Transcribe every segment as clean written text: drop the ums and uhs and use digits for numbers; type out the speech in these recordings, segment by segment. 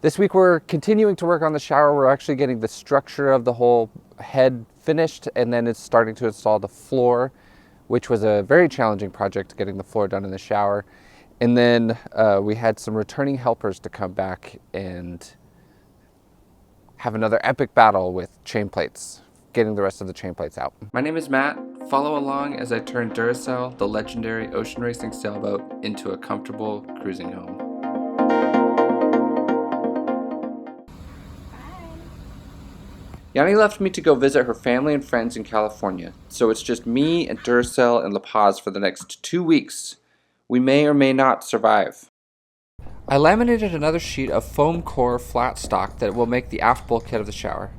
This week we're continuing to work on the shower. We're actually getting the structure of the whole head finished, and then it's starting to install the floor, which was a very challenging project, getting the floor done in the shower. And then we had some returning helpers to come back and have another epic battle with Chainplates, getting the rest of the Chainplates out. My name is Matt. Follow along as I turn Duracell, the legendary ocean racing sailboat, into a comfortable cruising home. Yanni left me to go visit her family and friends in California, so it's just me and Duracell and La Paz for the next 2 weeks. We may or may not survive. I laminated another sheet of foam core flat stock that will make the aft bulkhead of the shower.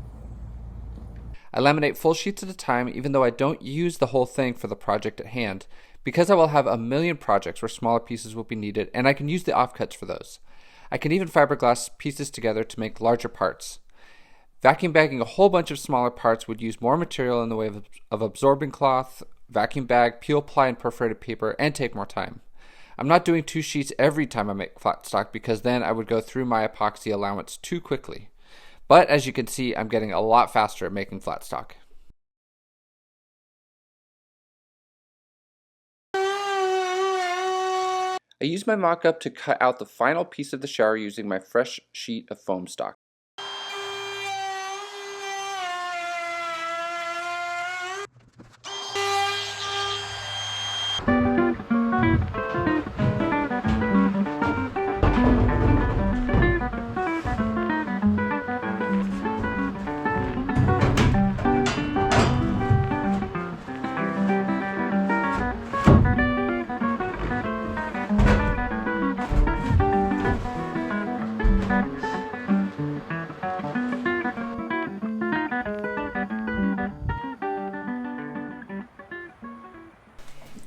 I laminate full sheets at a time, even though I don't use the whole thing for the project at hand, because I will have a million projects where smaller pieces will be needed, and I can use the offcuts for those. I can even fiberglass pieces together to make larger parts. Vacuum bagging a whole bunch of smaller parts would use more material in the way of absorbing cloth, vacuum bag, peel ply, and perforated paper, and take more time. I'm not doing 2 sheets every time I make flat stock because then I would go through my epoxy allowance too quickly. But as you can see, I'm getting a lot faster at making flat stock. I used my mock-up to cut out the final piece of the shower using my fresh sheet of foam stock.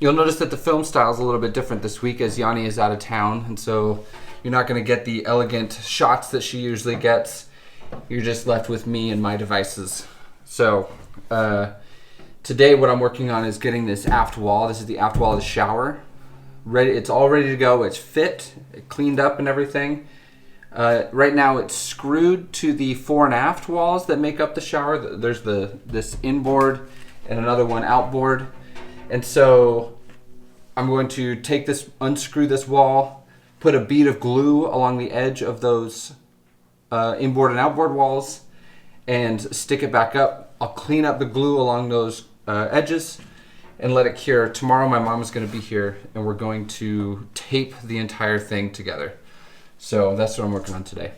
You'll notice that the film style is a little bit different this week as Yanni is out of town, and so you're not going to get the elegant shots that she usually gets. You're just left with me and my devices. So today what I'm working on is getting this aft wall. This is the aft wall of the shower. It's all ready to go. It's fit, cleaned up and everything. Right now it's screwed to the fore and aft walls that make up the shower. There's this inboard and another one outboard. And so I'm going to take this, unscrew this wall, put a bead of glue along the edge of those inboard and outboard walls, and stick it back up. I'll clean up the glue along those edges and let it cure. Tomorrow my mom is going to be here and we're going to tape the entire thing together. So that's what I'm working on today.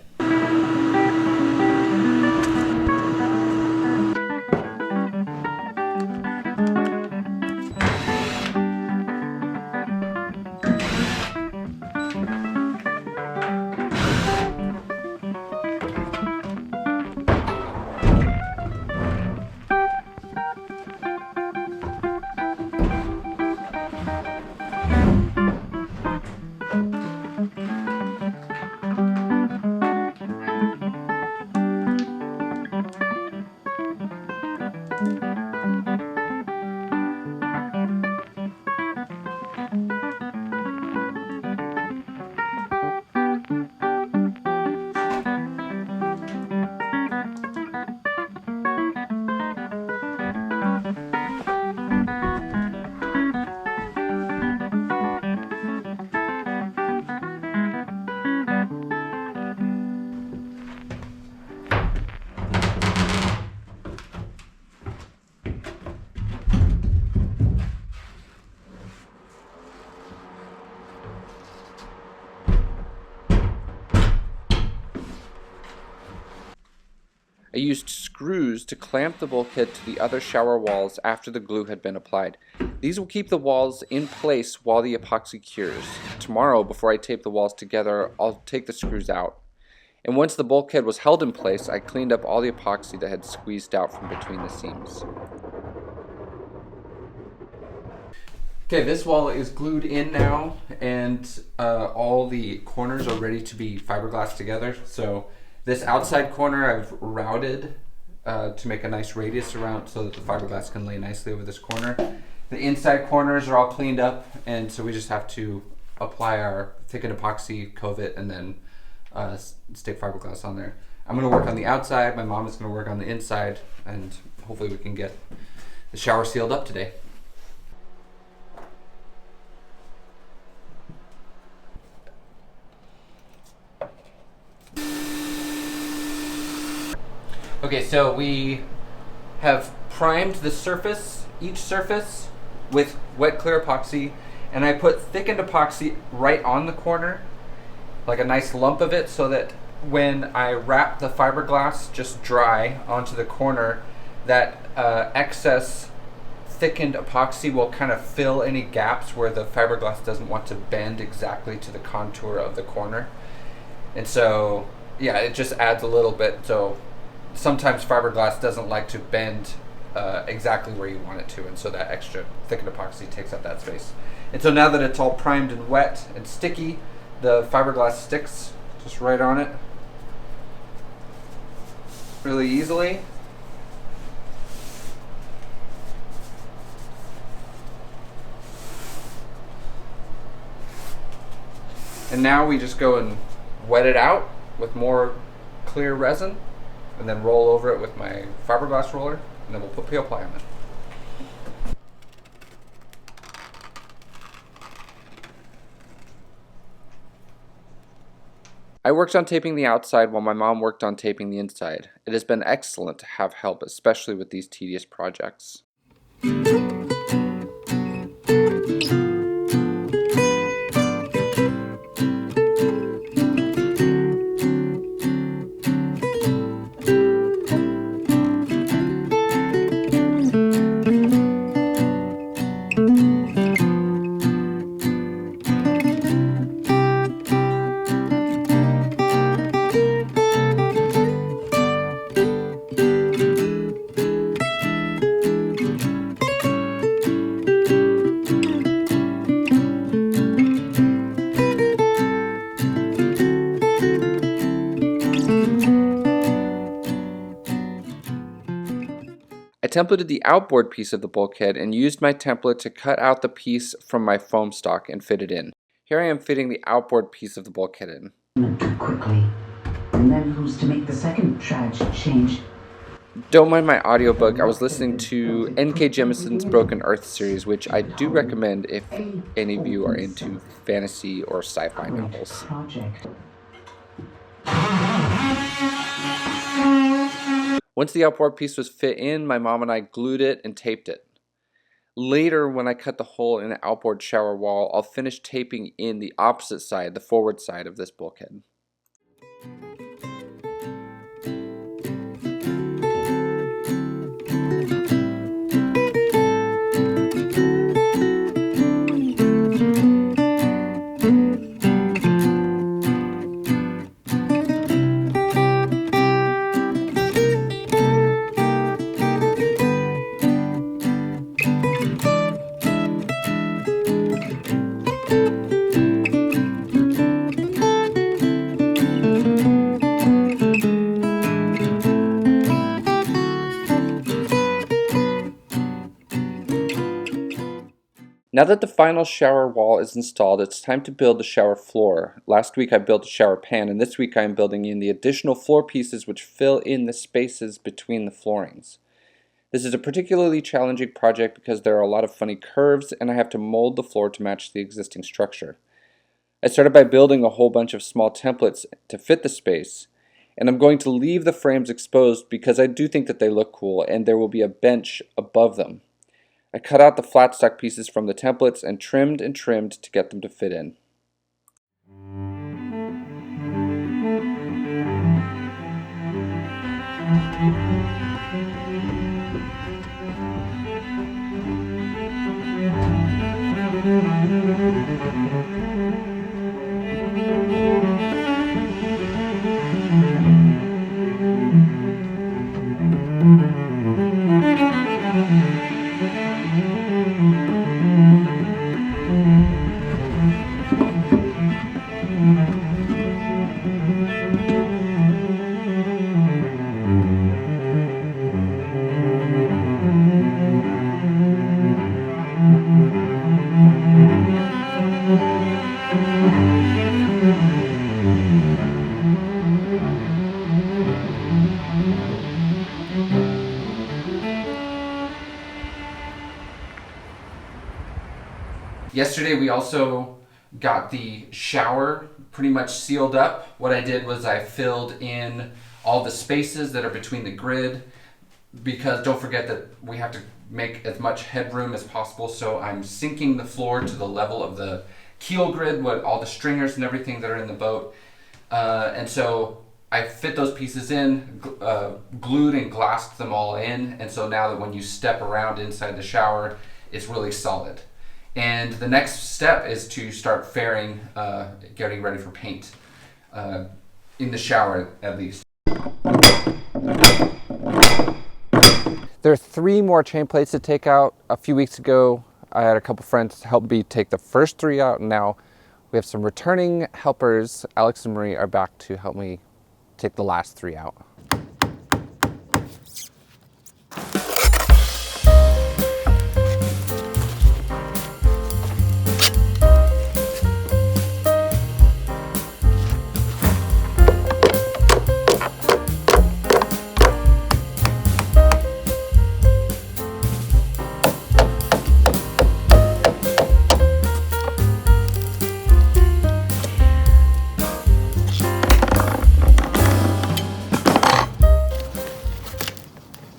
I used screws to clamp the bulkhead to the other shower walls after the glue had been applied. These will keep the walls in place while the epoxy cures. Tomorrow, before I tape the walls together, I'll take the screws out. And once the bulkhead was held in place, I cleaned up all the epoxy that had squeezed out from between the seams. Okay, this wall is glued in now, and all the corners are ready to be fiberglassed together. So this outside corner I've routed to make a nice radius around so that the fiberglass can lay nicely over this corner. The inside corners are all cleaned up, and so we just have to apply our thickened epoxy, cove it, and then stick fiberglass on there. I'm going to work on the outside. My mom is going to work on the inside, and hopefully we can get the shower sealed up today. Okay, so we have primed the surface, each surface, with wet clear epoxy, and I put thickened epoxy right on the corner, like a nice lump of it, so that when I wrap the fiberglass just dry onto the corner, that excess thickened epoxy will kind of fill any gaps where the fiberglass doesn't want to bend exactly to the contour of the corner. And so, yeah, it just adds a little bit. So sometimes fiberglass doesn't like to bend exactly where you want it to, and so that extra thickened epoxy takes up that space. And so now that it's all primed and wet and sticky, the fiberglass sticks just right on it really easily. And now we just go and wet it out with more clear resin, and then roll over it with my fiberglass roller, and then we'll put peel ply on it. I worked on taping the outside while my mom worked on taping the inside. It has been excellent to have help, especially with these tedious projects. I templated the outboard piece of the bulkhead and used my template to cut out the piece from my foam stock and fit it in. Here I am fitting the outboard piece of the bulkhead in. Too quickly. And then who's to make the second tragic change? Don't mind my audiobook. I was listening to N.K. Jemison's Broken Earth series, which I do recommend if any of you are into fantasy or sci-fi novels. Once the outboard piece was fit in, my mom and I glued it and taped it. Later, when I cut the hole in the outboard shower wall, I'll finish taping in the opposite side, the forward side of this bulkhead. Now that the final shower wall is installed, it's time to build the shower floor. Last week I built a shower pan, and this week I am building in the additional floor pieces which fill in the spaces between the floorings. This is a particularly challenging project because there are a lot of funny curves, and I have to mold the floor to match the existing structure. I started by building a whole bunch of small templates to fit the space, and I'm going to leave the frames exposed because I do think that they look cool, and there will be a bench above them. I cut out the flat stock pieces from the templates and trimmed to get them to fit in. Yesterday we also got the shower pretty much sealed up. What I did was I filled in all the spaces that are between the grid, because don't forget that we have to make as much headroom as possible. So I'm sinking the floor to the level of the keel grid with all the stringers and everything that are in the boat. And so I fit those pieces in, glued and glassed them all in. And so now that when you step around inside the shower, it's really solid. And the next step is to start fairing, getting ready for paint, in the shower at least. There are 3 more chain plates to take out. A few weeks ago, I had a couple friends help me take the first 3 out, and now we have some returning helpers. Alex and Marie are back to help me take the last 3 out.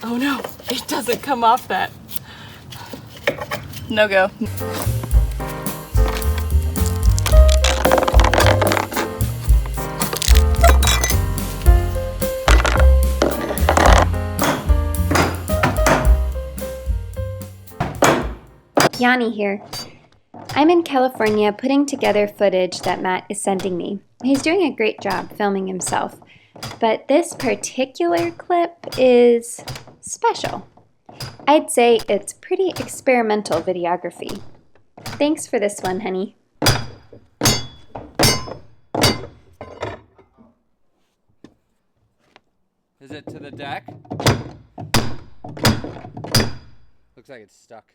Oh no, it doesn't come off that. No go. Yanni here. I'm in California putting together footage that Matt is sending me. He's doing a great job filming himself, but this particular clip is special. I'd say it's pretty experimental videography. Thanks for this one, honey. Is it to the deck? Looks like it's stuck.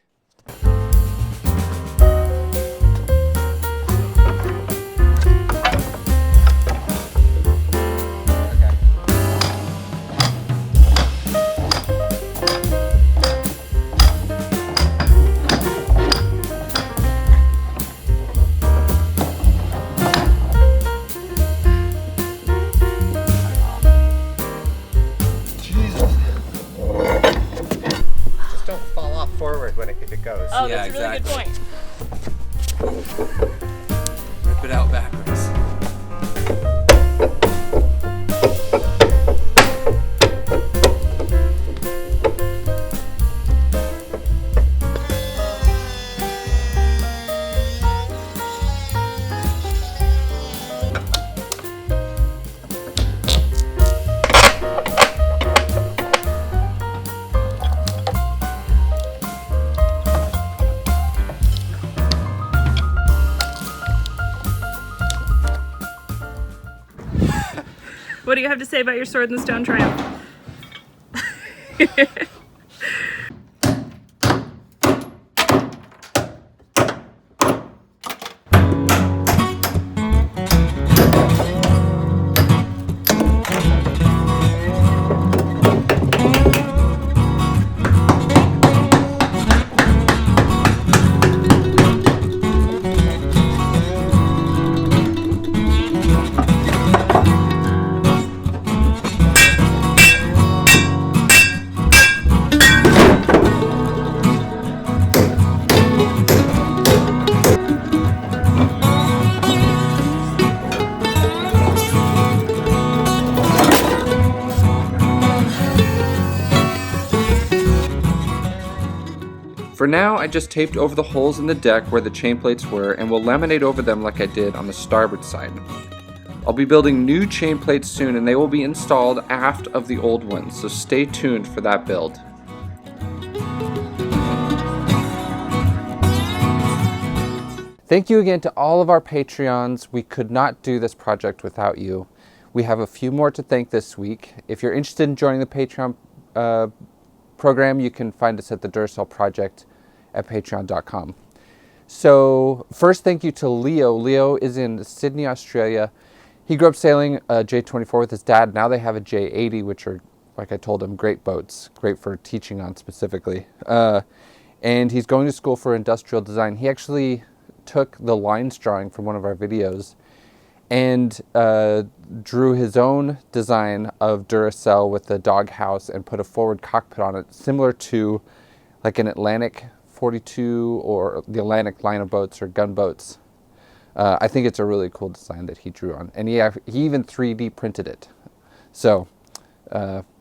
If it goes. Oh, Yeah, that's a really good point. Rip it out backwards. What do you have to say about your Sword and Stone triumph? For now, I just taped over the holes in the deck where the chain plates were and will laminate over them like I did on the starboard side. I'll be building new chain plates soon and they will be installed aft of the old ones, so stay tuned for that build. Thank you again to all of our Patreons. We could not do this project without you. We have a few more to thank this week. If you're interested in joining the Patreon program, you can find us at the Duracell Project at patreon.com. So first, thank you to Leo. Leo is in Sydney, Australia. He grew up sailing a J24 with his dad. Now they have a J80, which are, like I told him, great boats, great for teaching on specifically. And he's going to school for industrial design. He actually took the lines drawing from one of our videos and drew his own design of Duracell with the doghouse and put a forward cockpit on it, similar to like an Atlantic 42 or the Atlantic line of boats or gunboats. I think it's a really cool design that he drew on. And he even 3D printed it. So,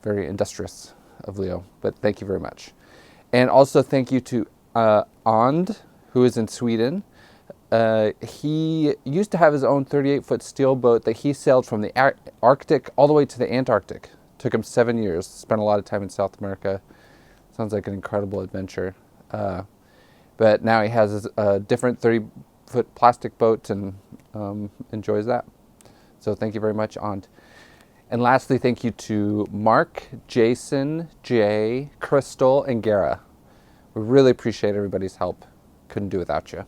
very industrious of Leo, but thank you very much. And also thank you to And, who is in Sweden. He used to have his own 38-foot steel boat that he sailed from the Arctic all the way to the Antarctic. Took him 7 years, spent a lot of time in South America. Sounds like an incredible adventure. But now he has a different 30-foot plastic boat and enjoys that. So thank you very much, And. And lastly, thank you to Mark, Jason, Jay, Crystal, and Gara. We really appreciate everybody's help. Couldn't do without you.